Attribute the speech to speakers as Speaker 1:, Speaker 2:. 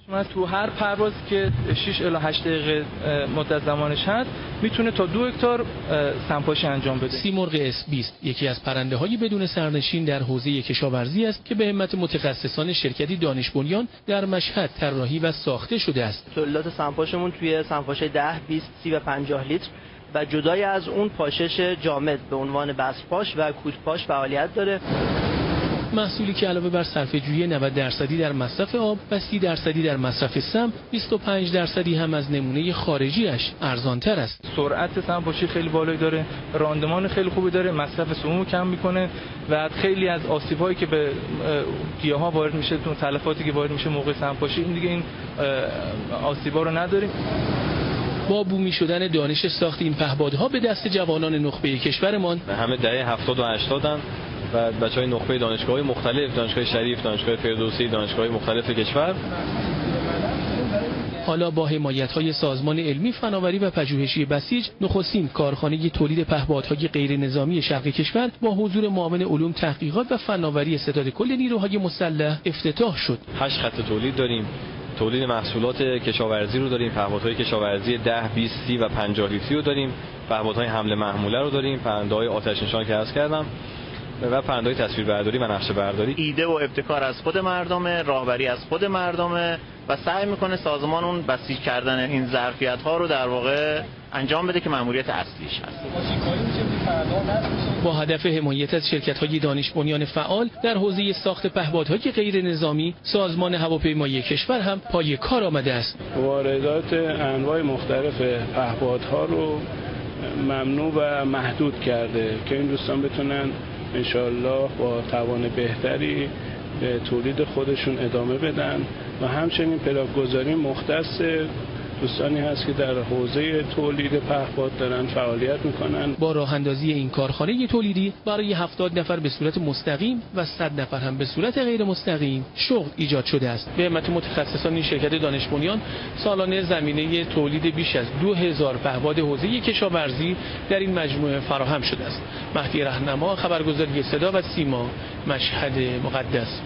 Speaker 1: من تو هر پرواز که 6 الی 8 دقیقه مدت زمانش هست میتونه تا 2 هکتار سمپاشی انجام بده.
Speaker 2: سیمرغ S20 یکی از پرنده‌های بدون سرنشین در حوزه کشاورزی است که به همت متخصصان شرکتی دانش بنیان در مشهد طراحی و ساخته شده است.
Speaker 3: تولیدات سمپاشمون توی سمپاش 10، 20، 30 و 50 لیتر و جدای از اون پاشش جامد به عنوان بسپاش و کودپاش فعالیت داره.
Speaker 2: محصولی که علاوه بر صرفه‌جویی 90% در مصرف آب و 30% در مصرف سم، 25% هم از نمونه خارجیش ارزان‌تر است.
Speaker 1: سرعت سمپاشی خیلی بالایی داره، راندمان خیلی خوبی داره، مصرف سموم کم میکنه و خیلی از آسیب‌هایی که به گیاها وارد میشه، تلفاتی که وارد میشه موقع سمپاشی، این آسیب‌ها رو نداریم.
Speaker 2: با بومی شدن دانش ساخت این پهپادها به دست جوانان نخبه کشورمان،
Speaker 4: همه دهه 70 و 80 و بچهای نخبه دانشگاه‌های مختلف، دانشگاه شریف، دانشگاه فردوسی، دانشگاه‌های مختلف کشور،
Speaker 2: حالا با حمایت‌های سازمان علمی فناوری و پژوهشی بسیج، نخستین کارخانه تولید پهپادهای غیر نظامی شرق کشور با حضور معاون علوم تحقیقات و فناوری ستاد کل نیروهای مسلح افتتاح شد.
Speaker 4: 8 خط تولید داریم. تولید محصولات کشاورزی رو داریم، پهپادهای کشاورزی 10، 20، 30 و 50 لیتری رو داریم، پهپادهای حمل محموله رو داریم، پرنده‌های آتش نشان که عرض کردم و پرنده‌های تصویربرداری و نقشه برداری.
Speaker 5: ایده و ابتکار از خود مردمه، راهبری از خود مردمه و سعی میکنه سازمان اون بسیج کردن این ظرفیت‌ها رو در واقع انجام بده که مأموریت اصلیش هست.
Speaker 2: با هدف حمایت از شرکت‌های دانش بنیان فعال در حوزه ساخت پهپادهای غیر نظامی، سازمان هواپیمایی کشور هم پای کار آمده است.
Speaker 6: واردات انواع مختلف پهپادها رو ممنوع و محدود کرده که این دوستان بتونن انشالله با توان بهتری به تولید خودشون ادامه بدن و همچنین پلاک‌گذاری مختص دوستانی هست که در حوزه تولید پهپاد دارن فعالیت میکنن.
Speaker 2: با راه اندازی این کارخانه تولیدی برای 70 نفر به صورت مستقیم و 100 نفر هم به صورت غیر مستقیم شغل ایجاد شده است. به همت متخصصان این شرکت دانش بنیان سالانه زمینه تولید بیش از 2000 پهپاد حوزه کشاورزی در این مجموعه فراهم شده است. مهدی رهنما، خبرگزاری صدا و سیما، مشهد مقدس.